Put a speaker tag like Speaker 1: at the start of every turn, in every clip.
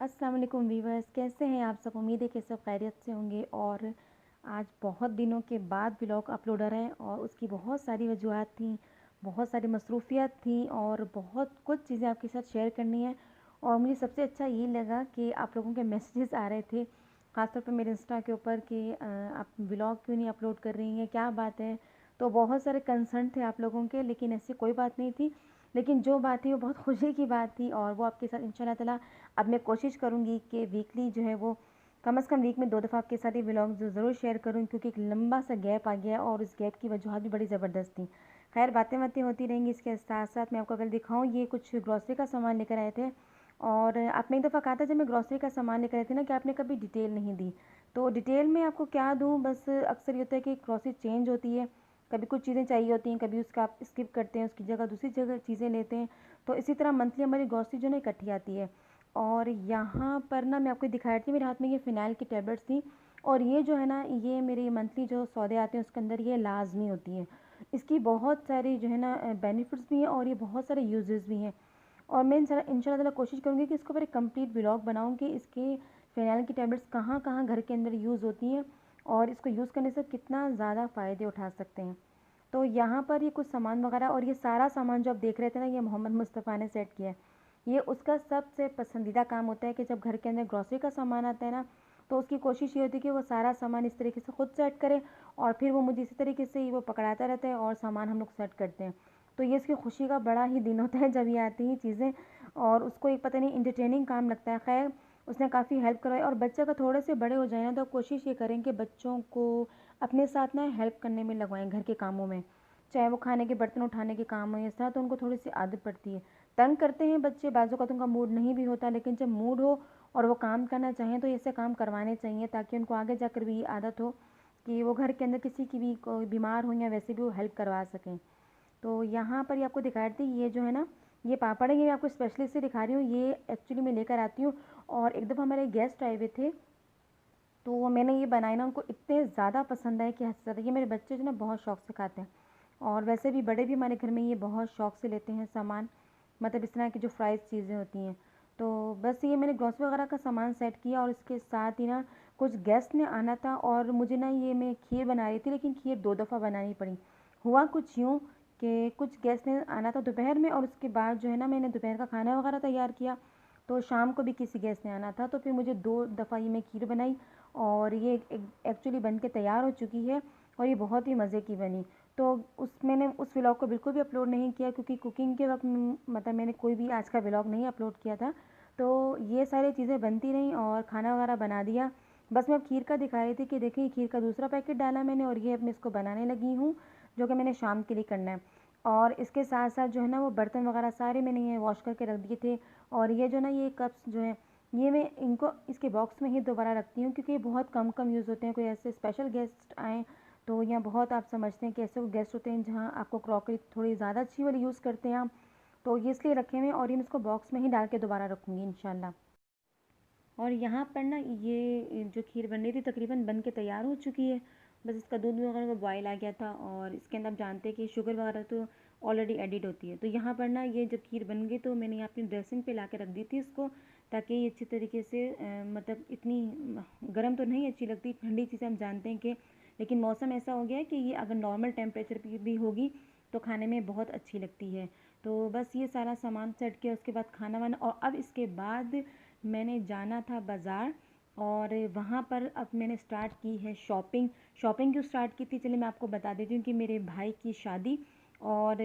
Speaker 1: अस्सलाम वालेकुम वीवर्स, कैसे हैं आप सब। उम्मीद है कि सब खैरियत से होंगे। और आज बहुत दिनों के बाद व्लॉग अपलोड हो रहा है और उसकी बहुत सारी वजूहत थी, बहुत सारी मसरूफियत थी और बहुत कुछ चीज़ें आपके साथ शेयर करनी है। और मुझे सबसे अच्छा ये लगा कि आप लोगों के मैसेजेस आ रहे थे, ख़ासतौर पर मेरे इंस्टा के ऊपर कि आप व्लॉग क्यों नहीं अपलोड कर रही हैं, क्या बात है। तो बहुत सारे कंसर्न थे आप लोगों के, लेकिन ऐसी कोई बात नहीं थी। लेकिन जो बात थी वो बहुत खुशी की बात थी और वो आपके साथ इंशाल्लाह ताला अब मैं कोशिश करूँगी कि वीकली जो है वो कम से कम वीक में 2 दफ़ा आपके साथ ये व्लॉग ज़रूर शेयर करूँ, क्योंकि एक लंबा सा गैप आ गया और उस गैप की वजूहत भी बड़ी ज़बरदस्त थी। खैर बातें-वातें होती रहेंगी। इसके साथ-साथ मैं आपको अगर दिखाऊँ, ये कुछ ग्रॉसरी का सामान लेकर आए थे। और आपने एक दफ़ा कहा था जब मैं ग्रॉसरी का सामान लेकर आई थी ना कि आपने कभी डिटेल नहीं दी। तो डिटेल में आपको क्या दूँ, बस अक्सर ये होता है कि ग्रॉसरी चेंज होती है, कभी कुछ चीज़ें चाहिए होती हैं, कभी उसका आप स्किप करते हैं, उसकी जगह दूसरी जगह चीज़ें लेते हैं। तो इसी तरह मंथली हमारी ग्रॉसरी जो है ना इकट्ठी आती है। और यहाँ पर ना मैं आपको दिखा रही थी, मेरे हाथ में ये फ़िनाइल की टैबलेट्स थी। और ये जो है ना, ये मेरे मंथली जो सौदे आते हैं उसके अंदर ये लाज़मी होती है। इसकी बहुत सारी जो है ना बेनिफिट्स भी हैं और ये बहुत सारे यूजेस भी हैं। और मैं इंशाल्लाह ताला कोशिश करूँगी कि इसके ऊपर एक कंप्लीट व्लॉग बनाऊँ कि इसके फ़िनाइल की टैबलेट्स कहाँ-कहाँ घर के अंदर यूज़ होती हैं और इसको यूज़ करने से कितना ज़्यादा फ़ायदे उठा सकते हैं। तो यहाँ पर ये कुछ सामान वगैरह, और ये सारा सामान जो आप देख रहे थे ना, ये मोहम्मद मुस्तफ़ा ने सेट किया है। ये उसका सबसे पसंदीदा काम होता है कि जब घर के अंदर ग्रॉसरी का सामान आता है ना, तो उसकी कोशिश ये होती है कि वो सारा सामान इस तरीके से खुद सेट करे और फिर वो मुझे इसी तरीके से ही वो पकड़ाता रहता है और सामान हम लोग सेट करते हैं। तो ये इसकी खुशी का बड़ा ही दिन होता है जब ये आती हैं चीज़ें, और उसको एक पता नहीं इंटरटेनिंग काम लगता है। खैर उसने काफ़ी हेल्प करवाई। और बच्चे अगर थोड़े से बड़े हो जाए ना, तो कोशिश ये करें कि बच्चों को अपने साथ ना हेल्प करने में लगवाएं घर के कामों में, चाहे वो खाने के बर्तन उठाने के काम हो या साथ, तो उनको थोड़ी सी आदत पड़ती है। तंग करते हैं बच्चे, बाज़ों का तो उनका मूड नहीं भी होता, लेकिन जब मूड हो और वो काम करना चाहें तो ऐसे काम करवाने चाहिए ताकि उनको आगे जाकर भी ये आदत हो कि वो घर के अंदर किसी की भी कोई बीमार हो या वैसे भी वो हेल्प करवा सकें। तो यहाँ पर ये आपको दिखा रही थी, ये जो है ना, ये पापड़ है, ये मैं आपको स्पेशली से दिखा रही हूँ। ये एक्चुअली मैं लेकर आती हूँ। और एक दफ़ा हमारे गेस्ट आए हुए थे, तो वो मैंने ये बनाए ना, उनको इतने ज़्यादा पसंद आए कि हद से ज़्यादा। ये मेरे बच्चे जो ना बहुत शौक से खाते हैं और वैसे भी बड़े भी हमारे घर में ये बहुत शौक से लेते हैं सामान, मतलब इस तरह की जो फ्राइज़ चीज़ें होती हैं। तो बस ये मैंने ग्रॉसरी वगैरह का सामान सेट किया और इसके साथ ही ना कुछ गेस्ट ने आना था और मुझे ना, ये मैं खीर बना रही थी लेकिन खीर 2 दफ़ा बनानी पड़ी। हुआ कुछ यूँ कि कुछ गेस्ट ने आना था दोपहर में और उसके बाद जो है ना मैंने दोपहर का खाना वगैरह तैयार किया, तो शाम को भी किसी गेस्ट ने आना था, तो फिर मुझे 2 दफ़ा ये मैं खीर बनाई और ये एक्चुअली बन के तैयार हो चुकी है और ये बहुत ही मज़े की बनी। तो मैंने उस व्लॉग को बिल्कुल भी अपलोड नहीं किया, क्योंकि कुकिंग के वक्त मतलब मैंने कोई भी आज का व्लॉग नहीं अपलोड किया था। तो ये सारी चीज़ें बनती रहीं और खाना वगैरह बना दिया। बस मैं अब खीर का दिखा रही थी कि देखिए खीर का दूसरा पैकेट डाला मैंने और ये अब मैं इसको बनाने लगी हूँ, जो कि मैंने शाम के लिए करना है। और इसके साथ साथ जो है ना, वो बर्तन वगैरह सारे मैंने ये वॉश करके रख दिए थे। और ये जो ना, ये कप्स जो हैं, ये मैं इनको इसके बॉक्स में ही दोबारा रखती हूँ, क्योंकि ये बहुत कम कम यूज़ होते हैं। कोई ऐसे स्पेशल गेस्ट आएँ तो यहाँ बहुत आप समझते हैं कि ऐसे वो गेस्ट होते हैं जहाँ आपको क्रॉकरी थोड़ी ज़्यादा अच्छी वाली यूज़ करते हैं आप, तो ये इसलिए रखे हुए हैं और ये मैं इसको बॉक्स में ही डाल के दोबारा रखूँगी इंशाल्लाह। और यहाँ पर ना, ये जो खीर बन रही थी तकरीबन बन के तैयार हो चुकी है। बस इसका दूध वगैरह का बॉयल आ गया था और इसके अंदर आप जानते हैं कि शुगर वगैरह तो ऑलरेडी एडिड होती है। तो यहाँ पर ना, ये जब खीर बन गई तो मैंने यहाँ अपनी ड्रेसिंग पे ला के रख दी थी इसको, ताकि ये अच्छी तरीके से मतलब इतनी गर्म तो नहीं अच्छी लगती, ठंडी चीज़ें हम जानते हैं कि, लेकिन मौसम ऐसा हो गया है कि ये अगर नॉर्मल टेम्परेचर पे भी होगी तो खाने में बहुत अच्छी लगती है। तो बस ये सारा सामान सेट किया, उसके बाद खाना वाना, और अब इसके बाद मैंने जाना था बाज़ार और वहाँ पर अब मैंने स्टार्ट की है शॉपिंग। शॉपिंग क्यों स्टार्ट की थी, चलिए मैं आपको बता देती हूँ कि मेरे भाई की शादी, और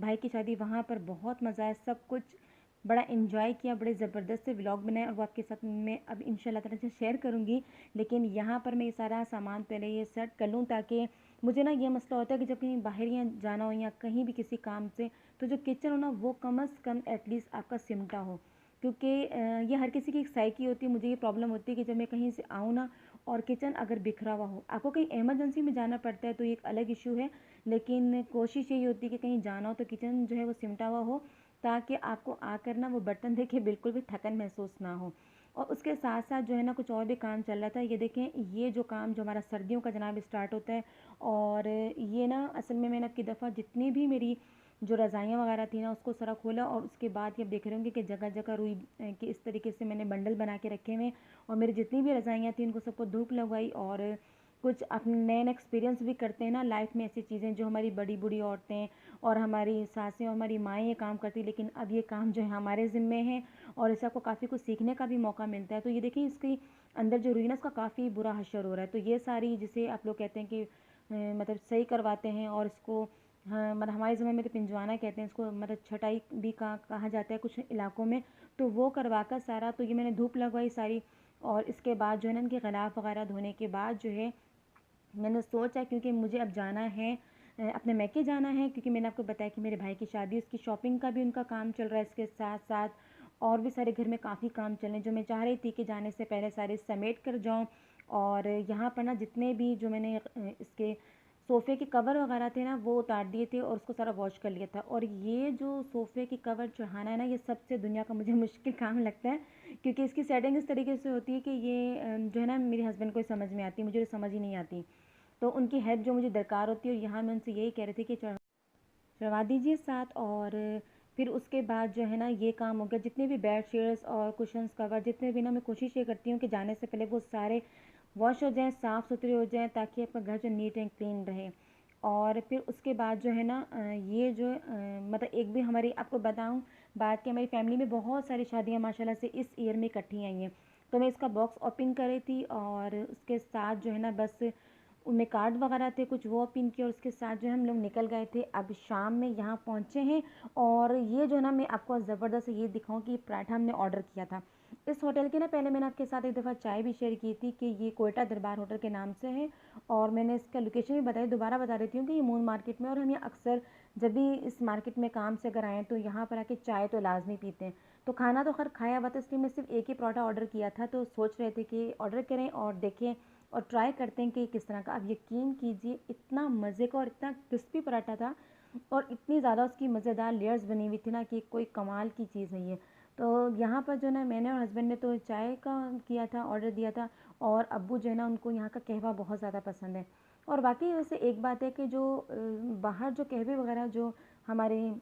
Speaker 1: भाई की शादी वहाँ पर बहुत मज़ा आया, सब कुछ बड़ा इन्जॉय किया, बड़े ज़बरदस्त से व्लॉग बनाए और वो आपके साथ मैं अब इंशाल्लाह ताला से शेयर करूँगी। लेकिन यहाँ पर मैं ये सारा सामान पहले ये सेट कर लूँ, ताकि मुझे ना ये मसला होता है कि जब कहीं बाहर या जाना हो या कहीं भी किसी काम से, तो जो किचन हो ना वो कम अज़ कम एटलीस्ट आपका सिमटा हो, क्योंकि ये हर किसी की एक साइकी होती है। मुझे ये प्रॉब्लम होती है कि जब मैं कहीं से आऊँ ना और किचन अगर बिखरा हुआ हो, आपको कहीं इमरजेंसी में जाना पड़ता है तो ये एक अलग इशू है, लेकिन कोशिश यही होती है कि कहीं जाना हो तो किचन जो है वो सिमटा हुआ हो, ताकि आपको आकर ना वो बर्तन देखे बिल्कुल भी थकन महसूस ना हो। और उसके साथ साथ जो है ना, कुछ और भी काम चल रहा था। ये देखें, ये जो काम जो हमारा सर्दियों का जनाब स्टार्ट होता है, और ये ना असल में मैंने अब की दफ़ा जितनी भी मेरी जो रज़ाइयाँ वगैरह थी ना उसको सारा खोला, और उसके बाद ये आप देख रहे होंगे कि जगह जगह रुई के इस तरीके से मैंने बंडल बना के रखे हुए, और मेरी जितनी भी रज़ाइयाँ थी उनको सबको धूप लगवाई। और कुछ अपने नए नए एक्सपीरियंस भी करते हैं ना लाइफ में, ऐसी चीज़ें जो हमारी बड़ी बूढ़ी औरतें और हमारी सासें और हमारी माएँ ये काम करती, लेकिन अब ये काम जो है हमारे ज़िम्मे है, और इससे आपको काफ़ी कुछ सीखने का भी मौका मिलता है। तो ये देखिए इसकी अंदर जो रुई है ना उसका काफ़ी बुरा हशर हो रहा है। तो ये सारी जिसे आप लोग कहते हैं कि मतलब सही करवाते हैं, और इसको हाँ मतलब हमारे ज़िम्मे में तो पिंजवाना कहते हैं इसको, मतलब छटाई भी कहा जाता है कुछ इलाकों में। तो वो करवा कर सारा, तो ये मैंने धूप लगवाई सारी, और इसके बाद जो है ना इनके ग़िलाफ़ वगैरह धोने के बाद जो है मैंने सोचा, क्योंकि मुझे अब जाना है अपने मैके जाना है, क्योंकि मैंने आपको बताया कि मेरे भाई की शादी, उसकी शॉपिंग का भी उनका काम चल रहा है। इसके साथ साथ और भी सारे घर में काफ़ी काम चल रहे हैं, जो मैं चाह रही थी कि जाने से पहले सारे समेट कर जाऊं। और यहाँ पर ना जितने भी जो मैंने इसके सोफ़े के कवर वगैरह थे ना वो उतार दिए थे, और उसको सारा वॉश कर लिया था। और ये जो सोफ़े के कवर चढ़ाना है ना, ये सबसे दुनिया का मुझे मुश्किल काम लगता है, क्योंकि इसकी सेटिंग इस तरीके से होती है कि ये जो है ना मेरे हस्बैंड को समझ में आती है, मुझे समझ ही नहीं आती। तो उनकी हेल्प जो मुझे दरकार होती है, और यहाँ मैं उनसे यही कह रही थी कि चढ़वा दीजिए साथ। और फिर उसके बाद जो है ना ये काम हो गया। जितने भी बेड शीट्स और कुशन्स कवर जितने भी ना, मैं कोशिश ये करती हूँ कि जाने से पहले वो सारे वॉश हो जाएं, साफ़ सुथरे हो जाएं, ताकि आपका घर जो नीट एंड क्लीन रहे। और फिर उसके बाद जो है ना ये जो मतलब एक भी हमारी आपको बताऊँ बात कि हमारी फैमिली में बहुत सारी शादियाँ माशाल्लाह से इस ईयर में इकट्ठी आई हैं। तो मैं इसका बॉक्स ओपन कर रही थी, और उसके साथ जो है ना बस उनमें कार्ड वगैरह थे कुछ, वो पिन किए, और उसके साथ जो है हम लोग निकल गए थे। अब शाम में यहाँ पहुँचे हैं, और ये जो ना मैं आपको ज़बरदस्त ये दिखाऊँ कि पराठा हमने ऑर्डर किया था इस होटल के ना। पहले मैंने आपके साथ एक दफ़ा चाय भी शेयर की थी कि ये कोयटा दरबार होटल के नाम से है, और मैंने इसका लोकेशन भी बताई, दोबारा बता देती हूँ कि ये मून मार्केट में। और हम यहाँ अक्सर जब भी इस मार्केट में काम से अगर आएँ तो यहाँ पर आके चाय तो लाजमी पीते हैं। तो खाना तो खैर खाया हुआ था, इसलिए मैं सिर्फ एक ही पराठा ऑर्डर किया था। तो सोच रहे थे कि ऑर्डर करें और देखें और ट्राई करते हैं कि किस तरह का। अब यकीन कीजिए इतना मज़े का और इतना क्रिस्पी पराठा था, और इतनी ज़्यादा उसकी मज़ेदार लेयर्स बनी हुई थी ना कि कोई कमाल की चीज़ है ये। तो यहाँ पर जो ना मैंने और हस्बैंड ने तो चाय का किया था, ऑर्डर दिया था, और अब्बू जो है ना उनको यहाँ का कहवा बहुत ज़्यादा पसंद है। और बाकी वैसे एक बात है कि जो बाहर जो कहवे वगैरह जो हमारे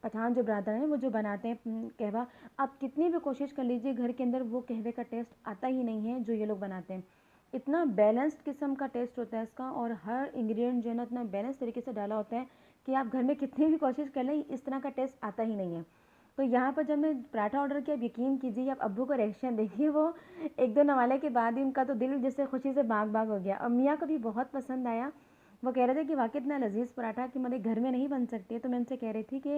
Speaker 1: पठान जो ब्रादर हैं वो जो बनाते हैं कहवा, आप कितनी भी कोशिश कर लीजिए घर के अंदर वो कहवे का टेस्ट आता ही नहीं है जो ये लोग बनाते हैं। इतना बैलेंस्ड किस्म का टेस्ट होता है इसका, और हर इंग्रेडिएंट जो है ना इतना बैलेंस तरीके से डाला होता है कि आप घर में कितनी भी कोशिश कर लें इस तरह का टेस्ट आता ही नहीं है। तो यहाँ पर जब मैं पराठा ऑर्डर किया, आप यकीन कीजिए आप अब्बू का रिएक्शन देखिए, वो एक दो नवाले के बाद ही उनका तो दिल जैसे खुशी से बाग बाग हो गया, और मियाँ को भी बहुत पसंद आया। वो कह रहे थे कि वाकई इतना लजीज पराठा कि मेरे घर में नहीं बन सकते। तो मैं उनसे कह रही थी कि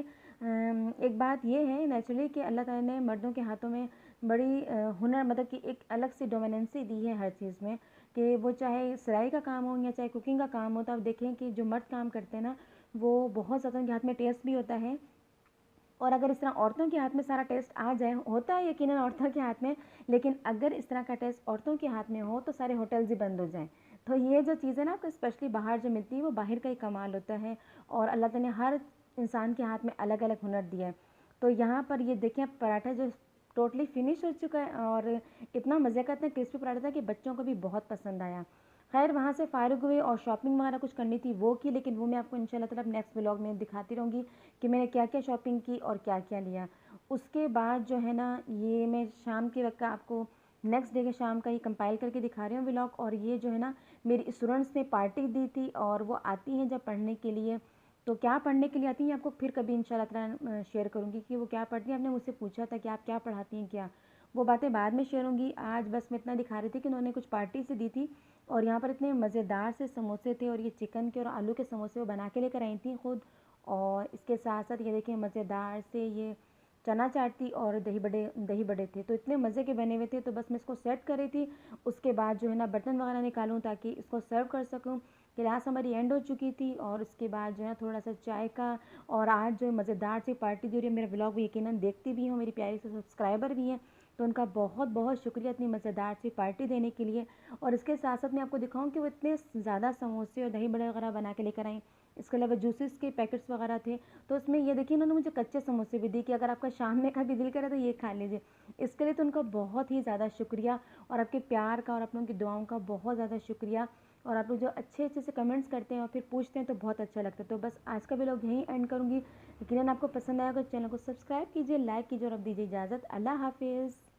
Speaker 1: एक बात ये है नेचुरली कि अल्लाह ताला ने मर्दों के हाथों में बड़ी हुनर, मतलब कि एक अलग सी डोमिनेंसी दी है हर चीज़ में, कि वो चाहे सिलाई का काम हो या चाहे कुकिंग का काम हो। तो आप देखें कि जो मर्द काम करते हैं ना वो बहुत ज़्यादा उनके हाथ में टेस्ट भी होता है। और अगर इस तरह औरतों के हाथ में सारा टेस्ट आ जाए, होता है यकीनन औरतों के हाथ में, लेकिन अगर इस तरह का टेस्ट औरतों के हाथ में हो तो सारे होटल्स ही बंद हो जाएं। तो ये जो चीज़ें ना आपको स्पेशली बाहर जो मिलती है वो बाहर का ही कमाल होता है, और अल्लाह ताला ने हर इंसान के हाथ में अलग अलग हुनर दिया है। तो यहाँ पर ये देखें पराठा जो टोटली फिनिश हो चुका है, और इतना मज़े का इतना क्रिस्पी पराठा था कि बच्चों को भी बहुत पसंद आया। खैर वहाँ से फ़ारिग हुए और शॉपिंग वगैरह कुछ करनी थी वो की, लेकिन वो मैं आपको इंशाल्लाह ताला नेक्स्ट व्लॉग में दिखाती रहूँगी कि मैंने क्या क्या शॉपिंग की और क्या क्या लिया। उसके बाद जो है ना ये मैं शाम के वक्त का आपको नेक्स्ट डे के शाम का ही कंपाइल करके दिखा रही हूँ व्लॉग। और ये जो है ना मेरी स्टूडेंट्स ने पार्टी दी थी, और वो आती हैं जब पढ़ने के लिए, तो क्या पढ़ने के लिए आती हैं आपको फिर कभी इंशाल्लाह ताला शेयर करूँगी कि वो क्या पढ़ती हैं। आपने मुझसे पूछा था कि आप क्या पढ़ाती हैं क्या, वो बातें बाद में शेयर होंगी। आज बस मैं इतना दिखा रही थी कि उन्होंने कुछ पार्टी से दी थी, और यहाँ पर इतने मज़ेदार से समोसे थे, और ये चिकन के और आलू के समोसे वो बना के लेकर आई थी खुद। और इसके साथ साथ ये देखिए मज़ेदार से ये चना चाट थी, और दही बड़े थे, तो इतने मज़े के बने हुए थे। तो बस मैं इसको सेट कर रही थी, उसके बाद जो है ना बर्तन वगैरह निकालूँ ताकि इसको सर्व कर सकूँ। क्लास हमारी एंड हो चुकी थी, और उसके बाद जो है थोड़ा सा चाय का, और आज जो मज़ेदार सी पार्टी जो रही है, मेरा ब्लॉग यकीनन देखती भी हूँ, मेरी प्यारी से सब्सक्राइबर भी हैं, तो उनका बहुत बहुत शुक्रिया इतनी मज़ेदार सी पार्टी देने के लिए। और इसके साथ साथ मैं आपको दिखाऊं कि वो इतने ज़्यादा समोसे और दही बड़े वगैरह बना के लेकर आई। इसके अलावा जूसेस के पैकेट्स वगैरह थे, तो उसमें ये देखिए उन्होंने मुझे कच्चे समोसे भी दिए कि अगर आपका शाम में कभी दिल करे तो ये खा लीजिए। इसके लिए तो उनका बहुत ही ज़्यादा शुक्रिया, और आपके प्यार का और अपनों की दुआओं का बहुत ज़्यादा शुक्रिया। और आप लोग जो अच्छे अच्छे से कमेंट्स करते हैं और फिर पूछते हैं तो बहुत अच्छा लगता है। तो बस आज का व्लॉग यहीं एंड करूँगी। यकीनन आपको पसंद आया होगा, चैनल को सब्सक्राइब कीजिए, लाइक कीजिए और अब दीजिए इजाज़त। अल्लाह हाफिज़।